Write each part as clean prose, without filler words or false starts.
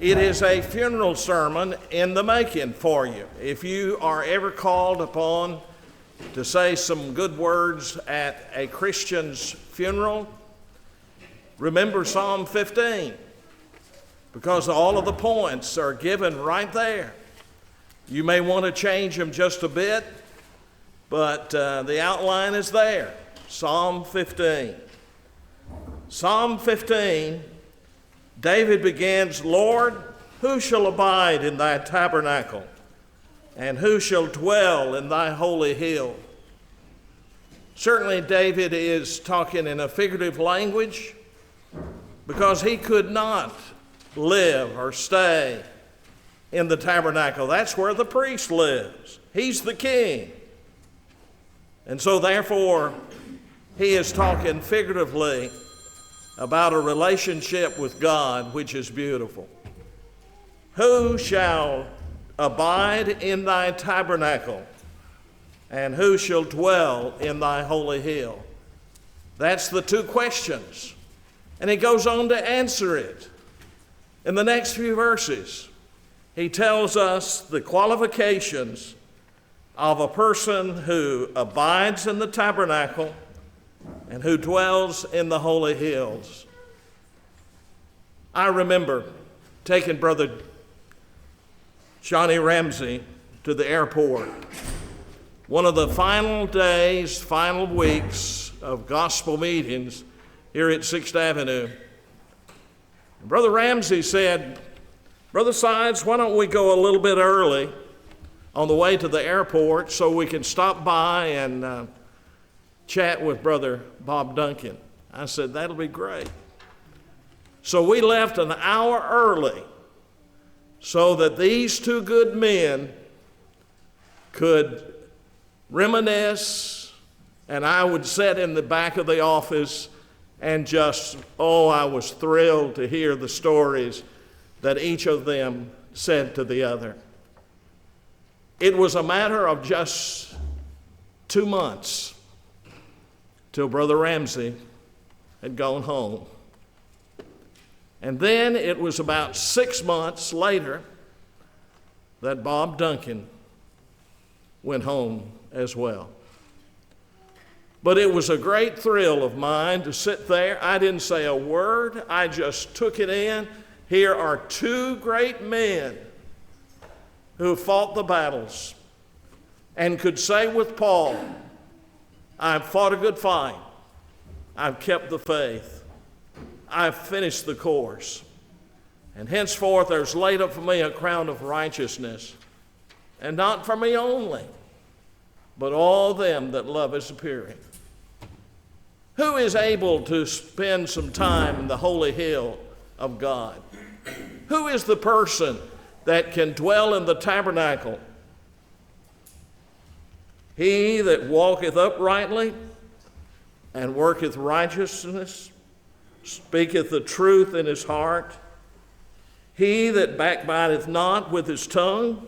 It is a funeral sermon in the making for you. If you are ever called upon to say some good words at a Christian's funeral, remember Psalm 15, because all of the points are given right there. You may want to change them just a bit, but the outline is there. Psalm 15. Psalm 15, David begins, Lord, who shall abide in thy tabernacle, and who shall dwell in thy holy hill? Certainly David is talking in a figurative language because he could not live or stay in the tabernacle. That's where the priest lives. He's the king. And so therefore, he is talking figuratively about a relationship with God which is beautiful. Who shall abide in thy tabernacle, and who shall dwell in thy holy hill? That's the two questions. And he goes on to answer it. In the next few verses, he tells us the qualifications of a person who abides in the tabernacle and who dwells in the holy hills. I remember taking Brother Johnny Ramsey to the airport. One of the final days, final weeks of gospel meetings here at 6th Avenue. Brother Ramsey said, Brother Sides, why don't we go a little bit early on the way to the airport so we can stop by and chat with Brother Bob Duncan. I said, that'll be great. So we left an hour early so that these two good men could reminisce, and I would sit in the back of the office and just, I was thrilled to hear the stories that each of them said to the other. It was a matter of just 2 months till Brother Ramsey had gone home. And then it was about 6 months later that Bob Duncan went home as well. But it was a great thrill of mine to sit there. I didn't say a word. I just took it in. Here are two great men who fought the battles and could say with Paul, I've fought a good fight. I've kept the faith. I've finished the course. And henceforth there's laid up for me a crown of righteousness, and not for me only, but all them that love his appearing. Who is able to spend some time in the holy hill of God? Who is the person that can dwell in the tabernacle? He that walketh uprightly and worketh righteousness, speaketh the truth in his heart. He that backbiteth not with his tongue,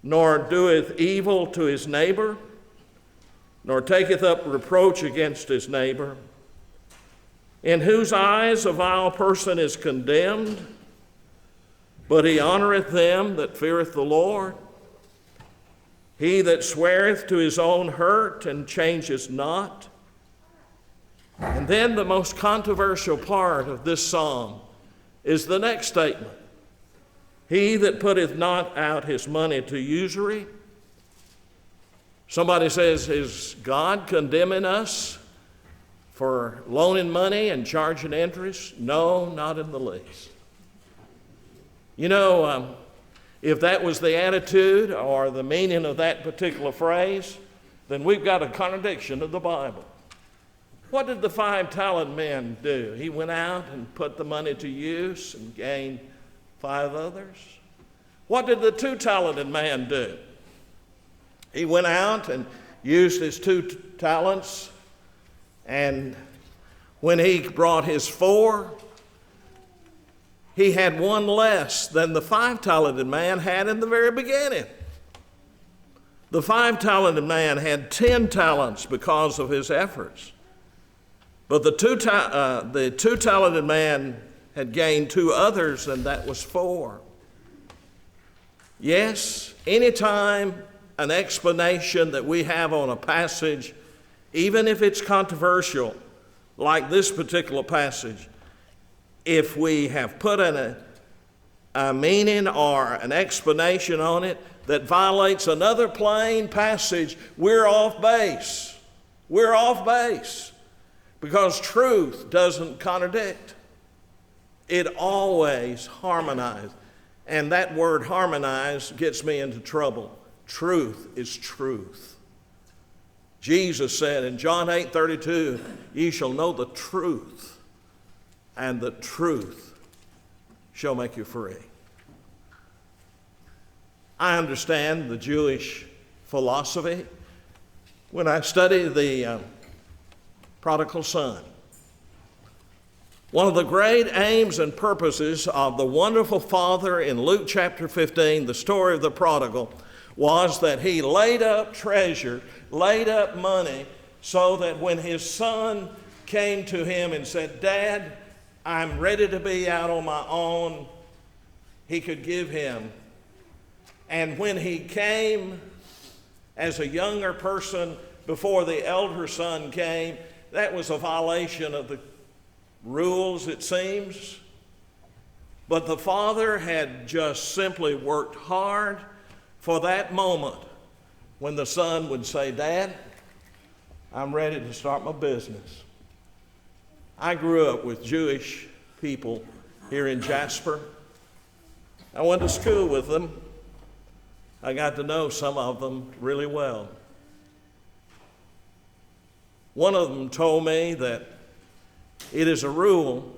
nor doeth evil to his neighbor, nor taketh up reproach against his neighbor, in whose eyes a vile person is condemned, but he honoreth them that feareth the Lord. He that sweareth to his own hurt and changes not. And then the most controversial part of this psalm is the next statement. He that putteth not out his money to usury. Somebody says, is God condemning us for loaning money and charging interest? No, not in the least. You know, if that was the attitude or the meaning of that particular phrase, then we've got a contradiction of the Bible. What did the 5-talent man do? He went out and put the money to use and gained 5 others. What did the 2-talented man do? He went out and used his 2 talents, and when he brought his 4, he had 1 less than the 5-talented man had in the very beginning. The 5-talented man had 10 talents because of his efforts. But the 2-talented man had gained 2 others, and that was 4. Yes, anytime an explanation that we have on a passage, even if it's controversial, like this particular passage, if we have put a meaning or an explanation on it that violates another plain passage, we're off base. We're off base because truth doesn't contradict. It always harmonizes. And that word harmonize gets me into trouble. Truth is truth. Jesus said in John 8:32, ye shall know the truth, and the truth shall make you free. I understand the Jewish philosophy. When I study the prodigal son, one of the great aims and purposes of the wonderful Father in Luke chapter 15, the story of the prodigal, was that he laid up treasure, laid up money, so that when his son came to him and said, Dad, I'm ready to be out on my own, he could give him. And when he came as a younger person before the elder son came, that was a violation of the rules, it seems. But the father had just simply worked hard for that moment when the son would say, Dad, I'm ready to start my business. I grew up with Jewish people here in Jasper. I went to school with them. I got to know some of them really well. One of them told me that it is a rule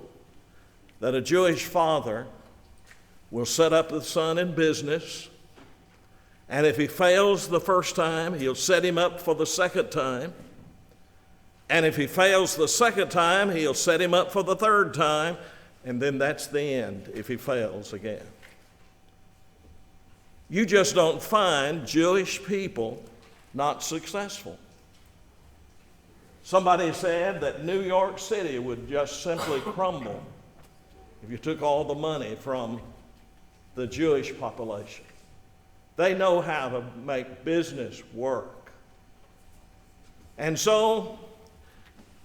that a Jewish father will set up the son in business, and if he fails the first time, he'll set him up for the second time. And if he fails the second time, he'll set him up for the third time, and then that's the end if he fails again. You just don't find Jewish people not successful. Somebody said that New York City would just simply crumble if you took all the money from the Jewish population. They know how to make business work. And so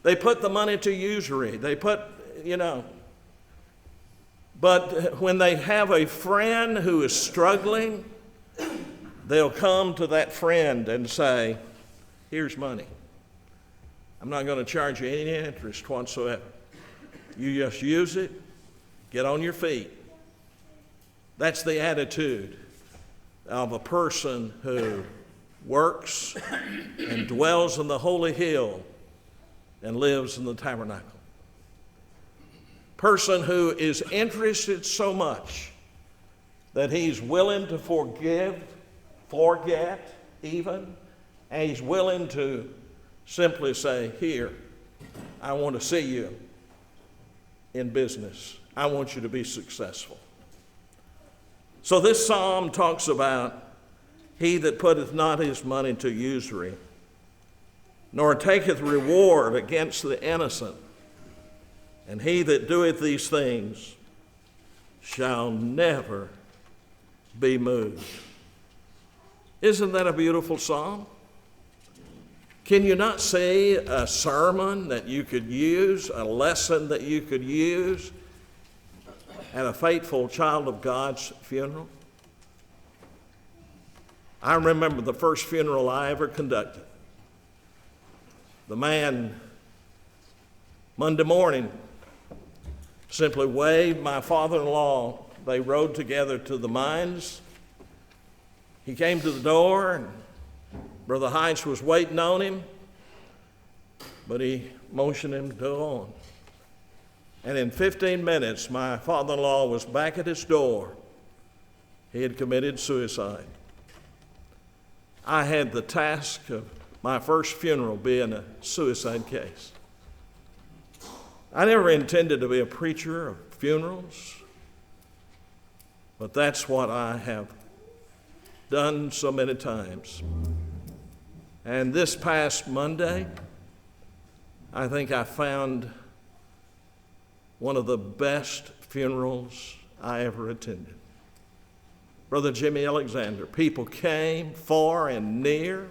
they put the money to usury. They put, but when they have a friend who is struggling, they'll come to that friend and say, here's money. I'm not going to charge you any interest whatsoever. You just use it, get on your feet. That's the attitude of a person who works and dwells in the holy hill and lives in the tabernacle. Person who is interested so much that he's willing to forgive, forget even, and he's willing to simply say, here, I want to see you in business. I want you to be successful. So this psalm talks about he that putteth not his money to usury, nor taketh reward against the innocent, and he that doeth these things shall never be moved. Isn't that a beautiful psalm? Can you not see a sermon that you could use, a lesson that you could use at a faithful child of God's funeral? I remember the first funeral I ever conducted. The man, Monday morning, simply waved my father-in-law. They rode together to the mines. He came to the door, and Brother Heinz was waiting on him, but he motioned him to go on. And in 15 minutes, my father-in-law was back at his door. He had committed suicide. I had the task of my first funeral being a suicide case. I never intended to be a preacher of funerals, but that's what I have done so many times. And this past Monday, I think I found one of the best funerals I ever attended. Brother Jimmy Alexander, people came far and near.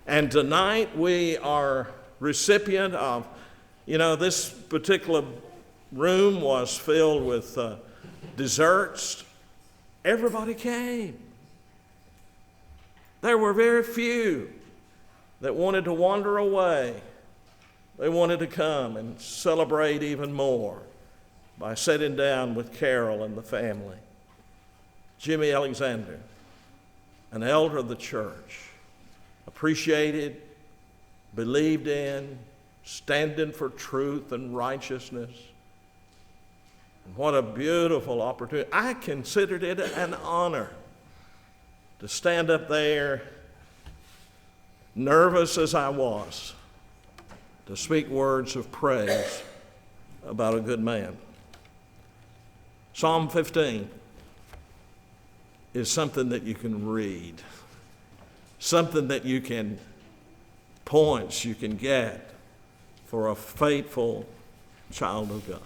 And tonight we are recipient of, this particular room was filled with desserts. Everybody came. There were very few that wanted to wander away. They wanted to come and celebrate even more by sitting down with Carol and the family. Jimmy Alexander, an elder of the church, appreciated, believed in, standing for truth and righteousness. And what a beautiful opportunity. I considered it an honor to stand up there, nervous as I was, to speak words of praise about a good man. Psalm 15 is something that you can read, something that you can, points you can get for a faithful child of God.